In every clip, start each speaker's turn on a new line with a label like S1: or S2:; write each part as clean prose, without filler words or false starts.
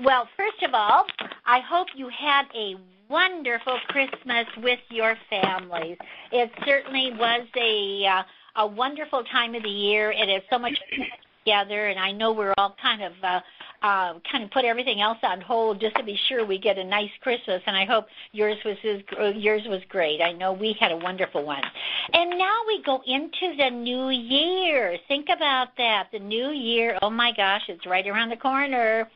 S1: Well, first of all, I hope you had a wonderful Christmas with your families. It certainly was a wonderful time of the year. It is so much together, and I know we're all kind of put everything else on hold just to be sure we get a nice Christmas, and I hope yours was great. I know we had a wonderful one. And now we go into the new year. Think about that. The new year, oh my gosh, it's right around the corner.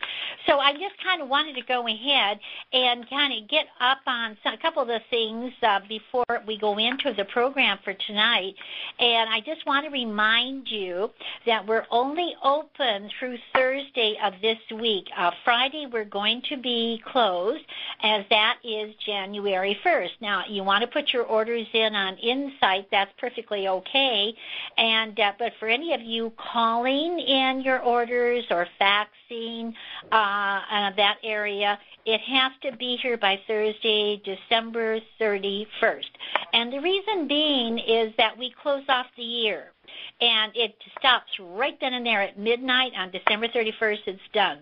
S1: So I just kind of wanted to go ahead and kind of get up on a couple of the things before we go into the program for tonight. And I just want to remind you that we're only open through Thursday of this week. Friday we're going to be closed, as that is January 1st. Now, you want to put your orders in on Insight. That's perfectly okay. And but for any of you calling in your orders or faxing that area, it has to be here by Thursday, December 31st. And the reason being is that we close off the year. And it stops right then and there at midnight on December 31st. It's done.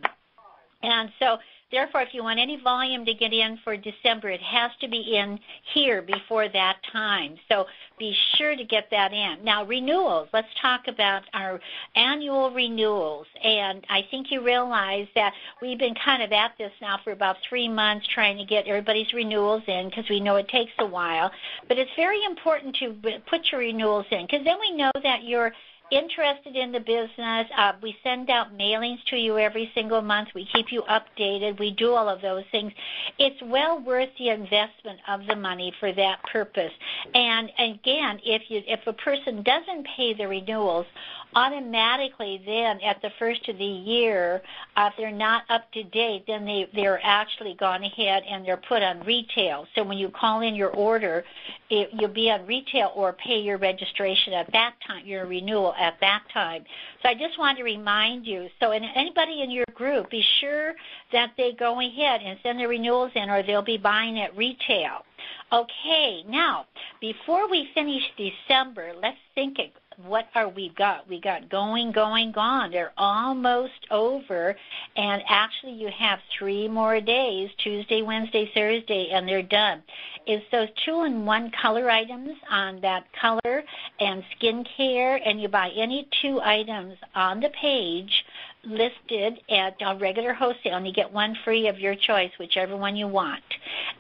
S1: And so, therefore, if you want any volume to get in for December, it has to be in here before that time. So be sure to get that in. Now, renewals. Let's talk about our annual renewals. And I think you realize that we've been kind of at this now for about 3 months trying to get everybody's renewals in because we know it takes a while. But it's very important to put your renewals in because then we know that you're interested in the business. We send out mailings to you every single month. We keep you updated. We do all of those things. It's well worth the investment of the money for that purpose. And again, if a person doesn't pay the renewals, automatically then at the first of the year, if they're not up to date, then they're actually gone ahead and they're put on retail. So when you call in your order, you'll be on retail or pay your registration at that time, your renewal at that time. So I just want to remind you, so anybody in your group, be sure that they go ahead and send their renewals in or they'll be buying at retail. Okay, now, before we finish December, let's think what are we got? We got going, gone. They're almost over, and actually you have 3 more days, Tuesday, Wednesday, Thursday, and they're done. It's those 2-in-1 color items on that color and skincare, and you buy any 2 items on the page listed at a regular wholesale, and you get 1 free of your choice, whichever one you want.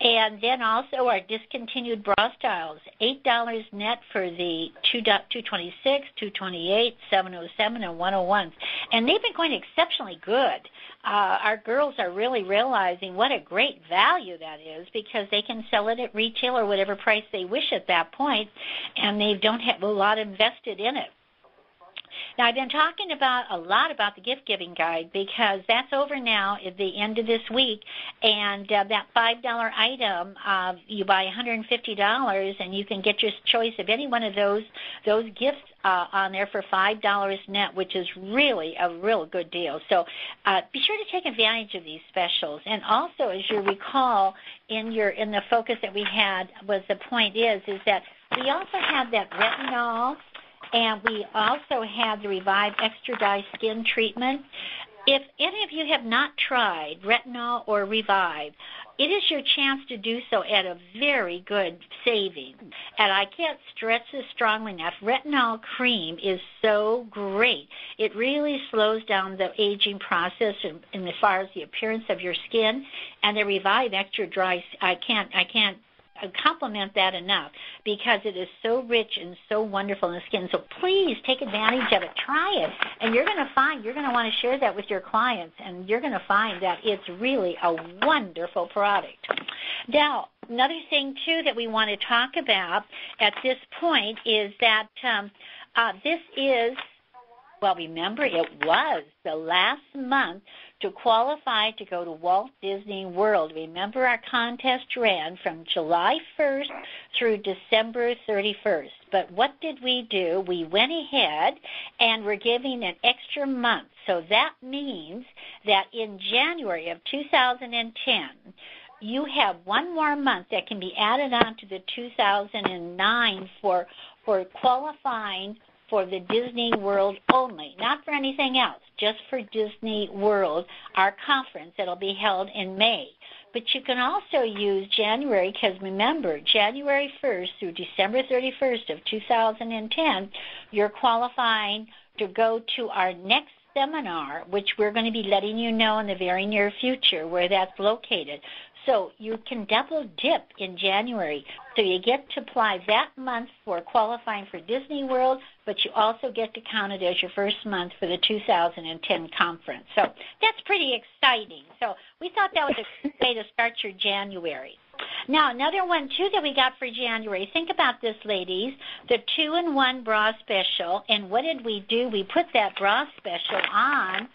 S1: And then also our discontinued bra styles, $8 net for the 226, 228, 707, and 101s. And they've been going exceptionally good. Our girls are really realizing what a great value that is because they can sell it at retail or whatever price they wish at that point, and they don't have a lot invested in it. Now, I've been talking a lot about the gift-giving guide because that's over now at the end of this week, and that $5 item, you buy $150, and you can get your choice of any one of those gifts on there for $5 net, which is really a real good deal. So be sure to take advantage of these specials. And also, as you recall, in the focus that we had was the point is that we also have that retinol, and we also have the Revive Extra Dry Skin Treatment. If any of you have not tried retinol or Revive, it is your chance to do so at a very good saving. And I can't stress this strongly enough. Retinol cream is so great. It really slows down the aging process in as far as the appearance of your skin. And the Revive Extra Dry, I can't compliment that enough because it is so rich and so wonderful in the skin. So please take advantage of it. Try it. And you're going to want to share that with your clients, and you're going to find that it's really a wonderful product. Now, another thing, too, that we want to talk about at this point is that this is, well, remember, it was the last month to qualify to go to Walt Disney World. Remember, our contest ran from July 1st through December 31st. But what did we do? We went ahead and we're giving an extra month. So that means that in January of 2010, you have 1 more month that can be added on to the 2009 for qualifying for the Disney World only, not for anything else, just for Disney World, our conference that'll be held in May. But you can also use January, because remember, January 1st through December 31st of 2010, you're qualifying to go to our next seminar, which we're going to be letting you know in the very near future where that's located. So you can double dip in January. So you get to apply that month for qualifying for Disney World, but you also get to count it as your first month for the 2010 conference. So that's pretty exciting. So we thought that was a good way to start your January. Now, another one, too, that we got for January. Think about this, ladies, the 2-in-1 bra special. And what did we do? We put that bra special on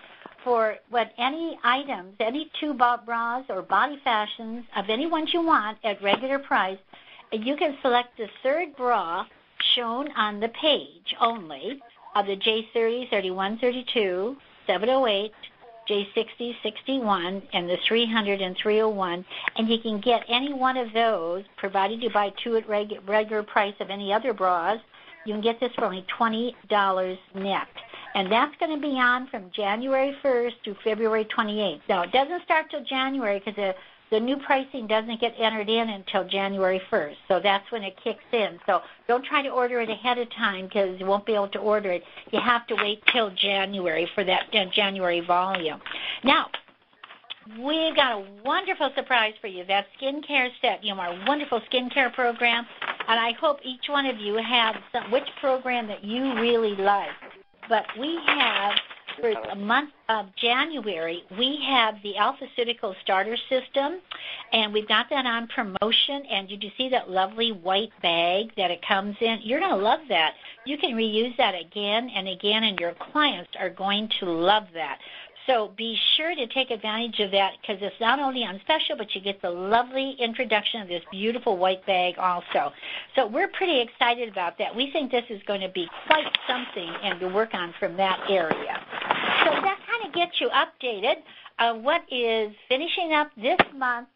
S1: for any items, any 2 bras or body fashions of any ones you want at regular price. You can select the 3rd bra shown on the page only of the J30, 31, 32, 708, J60, 61, and the 300 and 301, and you can get any one of those, provided you buy 2 at regular price of any other bras. You can get this for only $20 net. And that's going to be on from January 1st through February 28th. Now, it doesn't start till January because the new pricing doesn't get entered in until January 1st. So that's when it kicks in. So don't try to order it ahead of time because you won't be able to order it. You have to wait till January for that January volume. Now, we got a wonderful surprise for you, that skincare set, our wonderful skincare program. And I hope each one of you have which program that you really like. But we have, for the month of January, we have the Alphaceutical Starter System, and we've got that on promotion. And did you see that lovely white bag that it comes in? You're going to love that. You can reuse that again and again, and your clients are going to love that. So be sure to take advantage of that because it's not only on special, but you get the lovely introduction of this beautiful white bag also. So we're pretty excited about that. We think this is going to be quite something and to work on from that area. So that kind of gets you updated on what is finishing up this month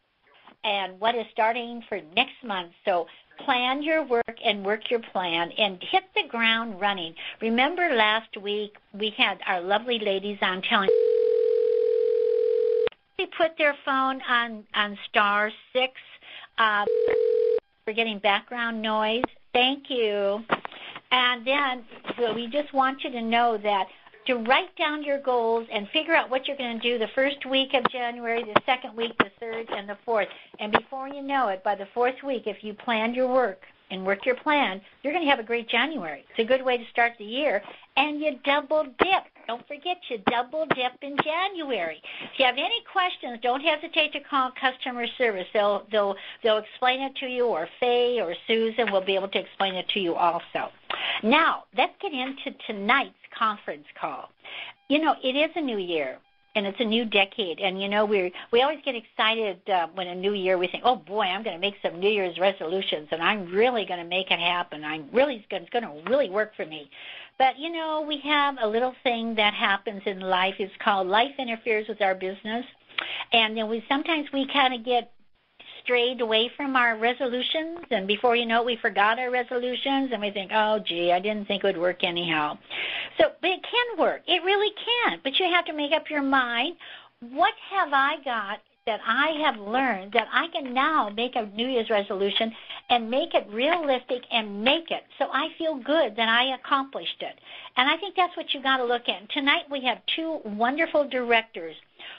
S1: and what is starting for next month. So plan your work and work your plan and hit the ground running. Remember last week we had our lovely ladies on telling they put their phone on *6 for getting background noise. Thank you. And then we just want you to know that to write down your goals and figure out what you're going to do the first week of January, the second week, the third, and the fourth. And before you know it, by the fourth week, if you plan your work and work your plan, you're going to have a great January. It's a good way to start the year. And you double dip. Don't forget, you double dip in January. If you have any questions, don't hesitate to call customer service. They'll explain it to you, or Faye or Susan will be able to explain it to you also. Now, let's get into tonight's conference call. It is a new year. And it's a new decade. And, we always get excited when a new year, we think, oh, boy, I'm going to make some New Year's resolutions, and I'm really going to make it happen. It's going to really work for me. But, we have a little thing that happens in life. It's called life interferes with our business. And then sometimes we kind of get strayed away from our resolutions, and before you know it, we forgot our resolutions, and we think, oh, gee, I didn't think it would work anyhow. But it can work. It really can. But you have to make up your mind, what have I got that I have learned that I can now make a New Year's resolution and make it realistic and make it so I feel good that I accomplished it. And I think that's what you got to look at. Tonight we have 2 wonderful directors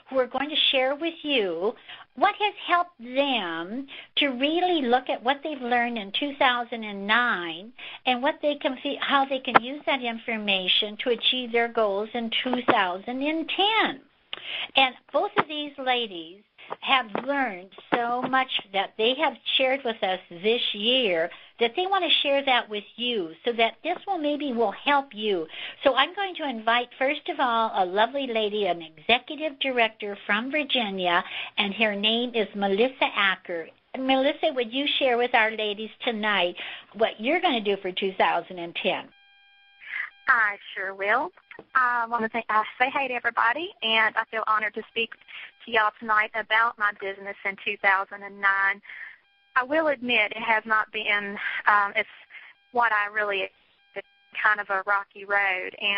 S1: who are going to share with you what has helped them to really look at what they've learned in 2009 and what they can see, how they can use that information to achieve their goals in 2010. And both of these ladies have learned so much that they have shared with us this year that they want to share that with you so that this will help you. So I'm going to invite, first of all, a lovely lady, an executive director from Virginia, and her name is Melissa Acker. Melissa, would you share with our ladies tonight what you're going to do for 2010?
S2: I sure will. I want to say hi to everybody, and I feel honored to speak to y'all tonight about my business in 2009. I will admit it has not been it's what I really kind of a rocky road. And